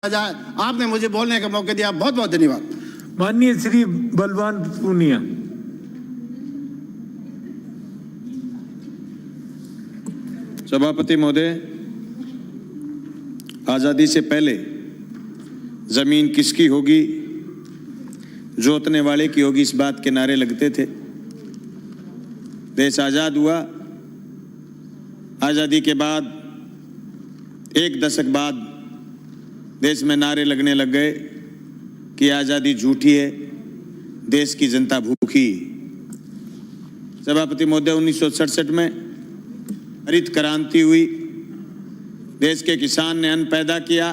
जाए। आपने मुझे बोलने का मौका दिया, बहुत बहुत धन्यवाद। माननीय श्री बलवान पूनिया। सभापति महोदय, आजादी से पहले जमीन किसकी होगी, जोतने वाले की होगी, इस बात के नारे लगते थे। देश आजाद हुआ, आजादी के बाद एक दशक बाद देश में नारे लगने लग गए कि आजादी झूठी है, देश की जनता भूखी। सभापति महोदय, 1967 में हरित क्रांति हुई, देश के किसान ने अन्न पैदा किया,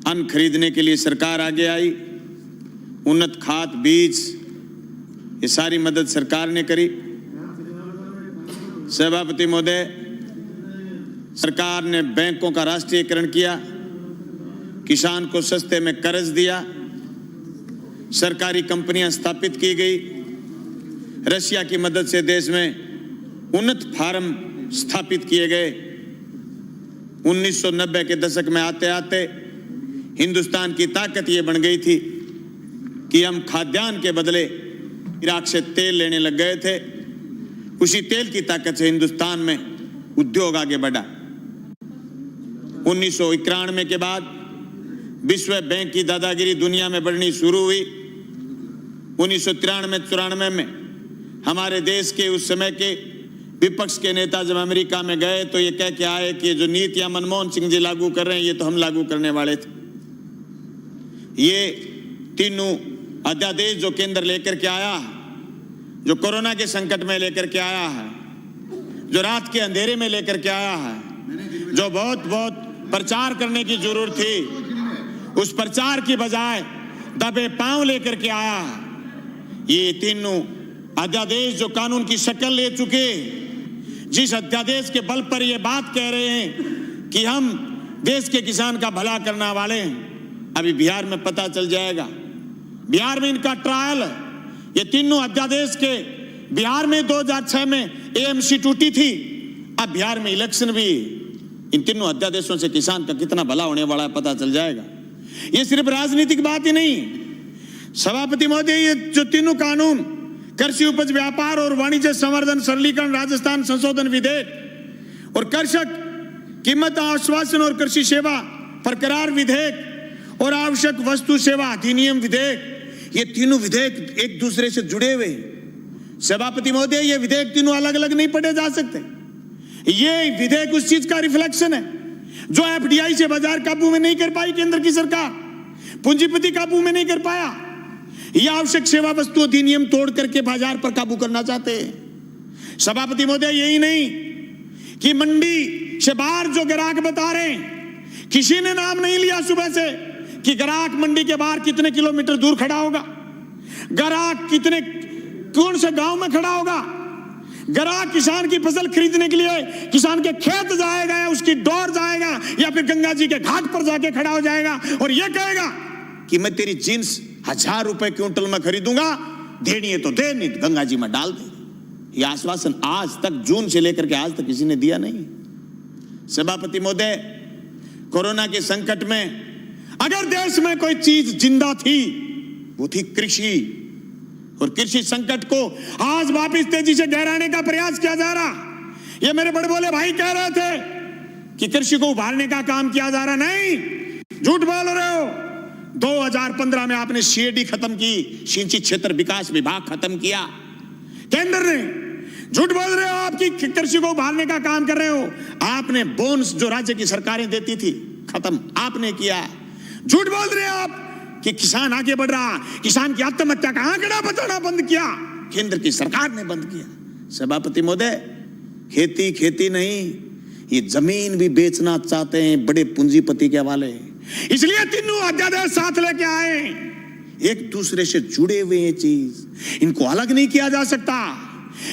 अन्न खरीदने के लिए सरकार आगे आई, उन्नत खाद बीज ये सारी मदद सरकार ने करी। सभापति महोदय, सरकार ने बैंकों का राष्ट्रीयकरण किया, किसान को सस्ते में कर्ज दिया, सरकारी कंपनियां स्थापित की गई, रशिया की मदद से देश में उन्नत फार्म स्थापित किए गए। 1990 के दशक में आते आते हिंदुस्तान की ताकत ये बन गई थी कि हम खाद्यान्न के बदले इराक से तेल लेने लग गए थे। उसी तेल की ताकत से हिंदुस्तान में उद्योग आगे बढ़ा। 1991 के बाद विश्व बैंक की दादागिरी दुनिया में बढ़नी शुरू हुई। 1993-94 में हमारे देश के उस समय के विपक्ष के नेता जब अमेरिका में गए तो ये कह के आए कि जो नीतियां मनमोहन सिंह जी लागू कर रहे हैं ये तो हम लागू करने वाले थे। ये तीनों अध्यादेश जो केंद्र लेकर के आया है, जो कोरोना के संकट में लेकर के आया है, जो रात के अंधेरे में लेकर के आया है, जो बहुत बहुत प्रचार करने की जरूरत थी, उस प्रचार की बजाय दबे पांव लेकर के आया है। ये तीनों अध्यादेश जो कानून की शक्ल ले चुके, जिस अध्यादेश के बल पर ये बात कह रहे हैं कि हम देश के किसान का भला करने वाले हैं, अभी बिहार में पता चल जाएगा। बिहार में इनका ट्रायल, ये तीनों अध्यादेश के बिहार में 2006 में एएमसी टूटी थी, अब बिहार में इलेक्शन भी, इन तीनों अध्यादेशों से किसान का कितना भला होने वाला है पता चल जाएगा। ये सिर्फ राजनीतिक बात ही नहीं। सभापति महोदय, ये जो तीनों कानून, कृषि उपज व्यापार और वाणिज्य संवर्धन सरलीकरण राजस्थान संशोधन विधेयक और कृषक कीमत आश्वासन और कृषि सेवा प्रकरार विधेयक और आवश्यक वस्तु सेवा अधिनियम विधेयक, ये तीनों विधेयक एक दूसरे से जुड़े हुए। सभापति महोदय, ये विधेयक तीनों अलग अलग नहीं पढ़े जा सकते। ये विधेयक उस चीज का रिफ्लेक्शन है जो एफडीआई से बाजार काबू में नहीं कर पाई केंद्र की सरकार, पूंजीपति काबू में नहीं कर पाया। यह आवश्यक सेवा वस्तु अधिनियम तोड़ करके बाजार पर काबू करना चाहते हैं। सभापति महोदय, यही नहीं कि मंडी से बाहर जो ग्राहक बता रहे हैं, किसी ने नाम नहीं लिया सुबह से कि ग्राहक मंडी के बाहर कितने किलोमीटर दूर खड़ा होगा, ग्राहक कितने कौन से गांव में खड़ा होगा, ग्राहक किसान की फसल खरीदने के लिए किसान के खेत जाएगा या उसकी डोर जाएगा या फिर गंगा जी के घाट पर जाके खड़ा हो जाएगा और यह कहेगा कि मैं तेरी जींस 1000 रुपए क्विंटल में खरीदूंगा, देनी है तो दे, नहीं तो गंगा जी में डाल दे। यह आश्वासन आज तक, जून से लेकर के आज तक किसी ने दिया नहीं। सभापति महोदय, कोरोना के संकट में अगर देश में कोई चीज जिंदा थी वो थी कृषि, और कृषि संकट को आज वापिस तेजी से गहराने का प्रयास किया जा रहा। ये मेरे बड़े बोले भाई कह रहे थे कि कृषि को उभारने का काम किया जा रहा, नहीं, झूठ बोल रहे हो। 2015 में आपने सीएडी खत्म की, सिंचित क्षेत्र विकास विभाग खत्म किया केंद्र ने। झूठ बोल रहे हो, आपकी कृषि को उभारने का काम कर रहे हो। आपने बोनस जो राज्य की सरकारें देती थी खत्म आपने किया। झूठ बोल रहे हो आप कि किसान आगे बढ़ रहा, किसान की आत्महत्या का आंकड़ा बताना बंद किया केंद्र की सरकार ने बंद किया। सभापति महोदय, खेती खेती नहीं, ये जमीन भी बेचना चाहते हैं बड़े पूंजीपति के हवाले। इसलिए तीनों अध्यादेश साथ लेके आए, एक दूसरे से जुड़े हुए ये चीज, इनको अलग नहीं किया जा सकता।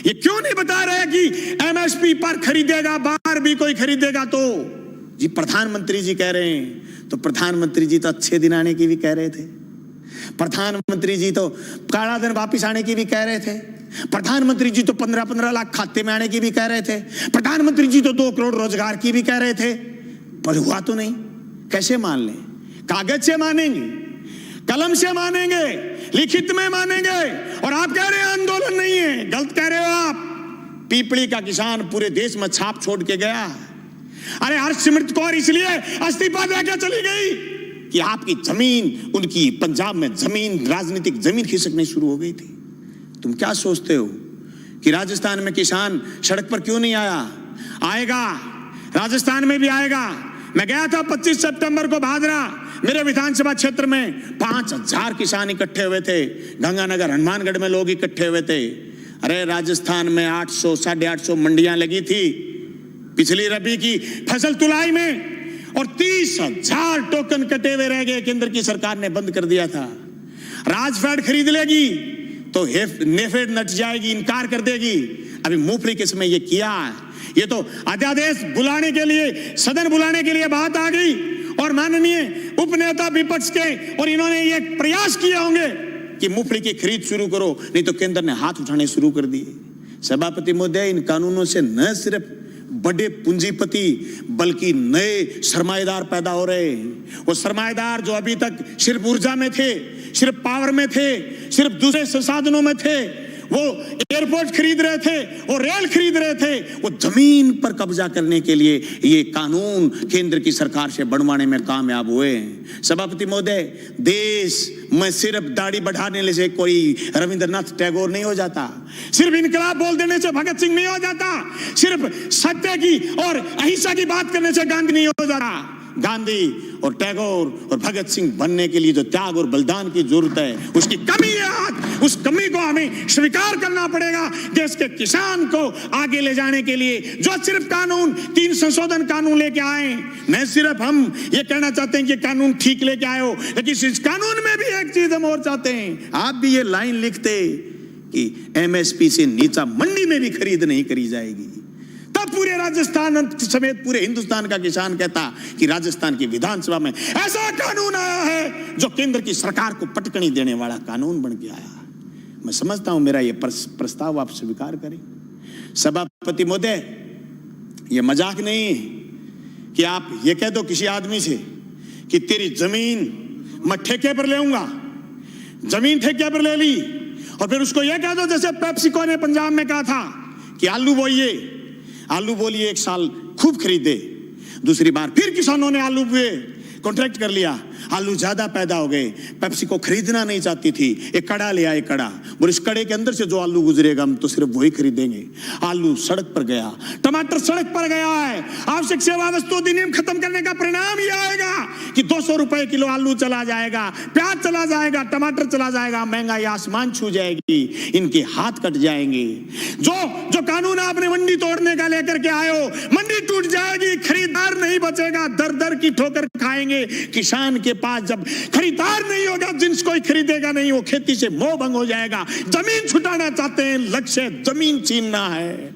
ये क्यों नहीं बता रहे कि एमएसपी पर खरीदेगा, बाहर भी कोई खरीदेगा तो जी प्रधानमंत्री जी कह रहे हैं, तो प्रधानमंत्री जी तो अच्छे दिन आने की भी कह रहे थे, प्रधानमंत्री जी तो काला दिन वापिस आने की भी कह रहे थे, प्रधानमंत्री जी तो 15-15 लाख खाते में आने की भी कह रहे थे, प्रधानमंत्री जी तो 2 करोड़ रोजगार की भी कह रहे थे, पर हुआ तो नहीं। कैसे मान लें? कागज से मानेंगे, कलम से मानेंगे, लिखित में मानेंगे। और आप कह रहे हैं आंदोलन नहीं है, गलत कह रहे हो आप। पीपली का किसान पूरे देश में छाप छोड़ के गया। अरे हरसिमरत कौर इसलिए इस्तीफा देकर चली गई कि आपकी जमीन, उनकी पंजाब में जमीन, राजनीतिक जमीन खिसकनी शुरू हो गई थी। तुम क्या सोचते हो कि राजस्थान में किसान सड़क पर क्यों नहीं आया? आएगा, राजस्थान में भी आएगा। मैं गया था 25 सितंबर को भादरा, मेरे विधानसभा क्षेत्र में 5000 किसान इकट्ठे हुए थे। गंगानगर, हनुमानगढ़ में लोग इकट्ठे हुए थे। अरे राजस्थान में 800 850 मंडियां लगी थी पिछली रबी की फसल तुलाई में, और 30,000 टोकन कटे हुए रह गए। केंद्र की सरकार ने बंद कर दिया था। राजफेड खरीद लेगी तो नेफेड नट जाएगी, इनकार कर देगी। अभी मूंगफली किस में ये किया है? ये तो अध्यादेश बुलाने के लिए, सदन बुलाने के लिए बात आ गई, और माननीय उपनेता विपक्ष के और इन्होंने ये प्रयास किए होंगे कि मूंगफली की खरीद शुरू करो, नहीं तो केंद्र ने हाथ उठाने शुरू कर दिए। सभापति महोदय, इन कानूनों से न सिर्फ बड़े पूंजीपति बल्कि नए सरमाएदार पैदा हो रहे हैं। वो सरमाएदार जो अभी तक सिर्फ ऊर्जा में थे, सिर्फ पावर में थे, सिर्फ दूसरे संसाधनों में थे, वो एयरपोर्ट खरीद रहे थे, वो रेल खरीद रहे थे, वो जमीन पर कब्जा करने के लिए ये कानून केंद्र की सरकार से बनवाने में कामयाब हुए हैं। सभापति महोदय, देश में सिर्फ दाढ़ी बढ़ाने से कोई रविंद्रनाथ टैगोर नहीं हो जाता, सिर्फ इनकलाब बोल देने से भगत सिंह नहीं हो जाता, सिर्फ सत्य की और अहिंसा की बात करने से गांधी नहीं हो जाता। गांधी और टैगोर और भगत सिंह बनने के लिए जो त्याग और बलिदान की जरूरत है, उसकी कमी है आज। उस कमी को हमें स्वीकार करना पड़ेगा। देश के किसान को आगे ले जाने के लिए जो सिर्फ कानून, 3 संशोधन कानून लेके आए, न सिर्फ हम ये कहना चाहते हैं कि कानून ठीक लेके आए हो, लेकिन इस कानून में भी एक चीज हम और चाहते हैं। आप भी ये लाइन लिखते कि एमएसपी से नीचा मंडी में भी खरीद नहीं करी जाएगी, तब पूरे राजस्थान समेत पूरे हिंदुस्तान का किसान कहता कि राजस्थान की विधानसभा में ऐसा कानून आया है जो केंद्र की सरकार को पटकनी देने वाला कानून बन के आया। मैं समझता हूं मेरा ये प्रस्ताव आप स्वीकार करें। सभापति महोदय, ये मजाक नहीं है कि आप ये कह दो किसी आदमी से कि तेरी जमीन मैं ठेके पर ले आऊंगा, जमीन ठेके पर ले ली, और फिर उसको ये कह दो जैसे पेप्सिको ने पंजाब में कहा था कि आलू बोइए, आलू बोलिए, 1 साल खूब खरीदे, दूसरी बार फिर किसानों ने आलू बोए, कॉन्ट्रैक्ट कर लिया, आलू ज्यादा पैदा हो गए, पेप्सिको खरीदना नहीं चाहती थी, एक कड़ा ले आए, कड़ा बोले इस कड़े के अंदर से जो आलू गुजरेगा हम तो सिर्फ वही खरीदेंगे। आलू सड़क पर गया, टमाटर सड़क पर गया है। आवश्यक सेवा वस्तु अधिनियम खत्म करने का परिणाम यह आएगा कि 200 रुपए किलो आलू चला जाएगा, प्याज चला जाएगा, टमाटर चला जाएगा, महंगाई आसमान छू जाएगी, इनके हाथ कट जाएंगे। जो कानून आपने मंडी तोड़ने का लेकर के आए हो, मंडी टूट जाएगी, खरीदार नहीं बचेगा, दर दर की ठोकर खाएंगे। किसान के पास जब खरीदार नहीं होगा, जिन्स कोई खरीदेगा नहीं, वो खेती से मोह भंग हो जाएगा। जमीन छुटाना चाहते हैं, लक्ष्य जमीन छीनना है।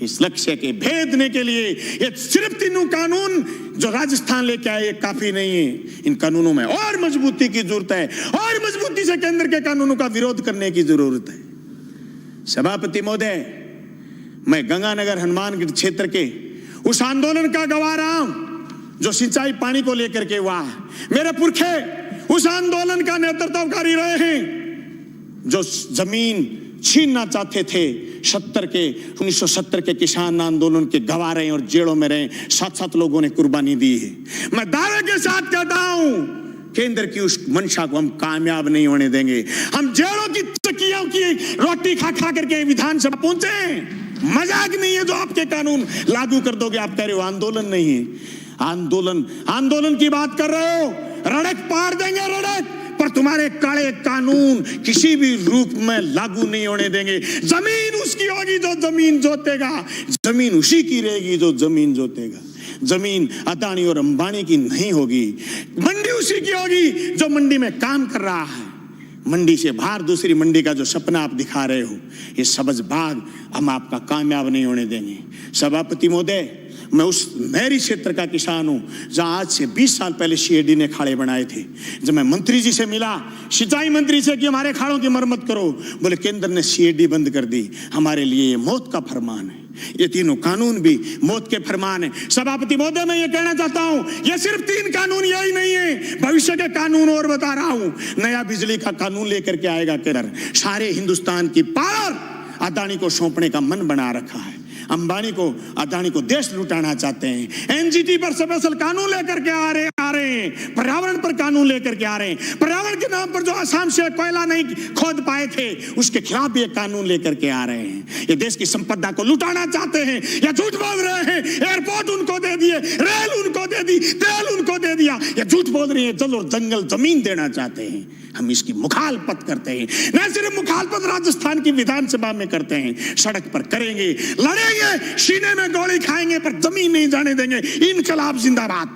इस लक्ष्य के भेदने के लिए ये सिर्फ 3 कानून जो राजस्थान लेके आए ये काफी नहीं है। इन कानूनों में और मजबूती की जरूरत है, और मजबूती से केंद्र के कानूनों का विरोध करने की जरूरत है। सभापति महोदय, मैं गंगानगर हनुमानगढ़ क्षेत्र के उस आंदोलन का गवाह रहा हूं जो सिंचाई पानी को लेकर के हुआ है। मेरे पुरखे उस आंदोलन का नेतृत्वकारी रहे हैं जो जमीन छीनना चाहते थे। 1970 के किसान आंदोलन के गवाह रहे और जेलों में रहे, 7 लोगों ने कुर्बानी दी है। मैं दावे के साथ कहता हूं, केंद्र की उस मंशा को हम कामयाब नहीं होने देंगे। हम जेलों की चक्कियों की रोटी खा खा करके विधानसभा पहुंचे। मजाक नहीं है जो आपके कानून लागू कर दोगे। आप कह रहे हो आंदोलन नहीं है, आंदोलन की बात कर रहे हो, रड़क पार देंगे रड़क, पर तुम्हारे काले कानून किसी भी रूप में लागू नहीं होने देंगे। जमीन उसकी होगी जो जमीन जोतेगा, जमीन उसी की रहेगी जो जमीन जोतेगा। जमीन अदानी और अंबानी की नहीं होगी, मंडी उसी की होगी जो मंडी में काम कर रहा है। मंडी से बाहर दूसरी मंडी का जो सपना आप दिखा रहे हो, ये सब्जबाग हम आपका कामयाब नहीं होने देंगे। सभापति महोदय, मैं उस नहरी क्षेत्र का किसान हूं जहां आज से 20 साल पहले सीएडी ने खाड़े बनाए थे। जब मैं मंत्री जी से मिला, सिंचाई मंत्री से कि हमारे खाड़ों की मरम्मत करो, बोले केंद्र ने सीएडी बंद कर दी, हमारे लिए ये मौत का फरमान है। ये तीनों कानून भी मौत के फरमान है। सभापति महोदय, मैं ये कहना चाहता हूं, ये सिर्फ 3 कानून यही नहीं है, भविष्य के कानून और बता रहा हूं। नया बिजली का कानून लेकर के आएगा केंद्र। सारे हिंदुस्तान की पावर अदानी को सौंपने का मन बना रखा है। अंबानी को, अदानी को देश लुटाना चाहते हैं। एनजीटी पर स्पेशल कानून लेकर के आ रहे हैं। पर्यावरण पर कानून लेकर के आ रहे हैं। पर्यावरण के नाम पर जो असम से कोयला नहीं खोद पाए थे, उसके खिलाफ भी एक कानून लेकर के आ रहे हैं। ये देश की संपदा को लुटाना चाहते हैं या झूठ बोल रहे हैं। एयरपोर्ट उनको दे दिए, रेल उनको दे दी, तेल उनको दे दिया, या झूठ बोल रही है जल और जंगल जमीन देना चाहते हैं। हम इसकी मुखालफत करते हैं। न सिर्फ मुखालफत राजस्थान की विधानसभा में करते हैं, सड़क पर करेंगे, लड़ेंगे, सीने में गोली खाएंगे, पर जमीन नहीं जाने देंगे। इनकलाब जिंदाबाद।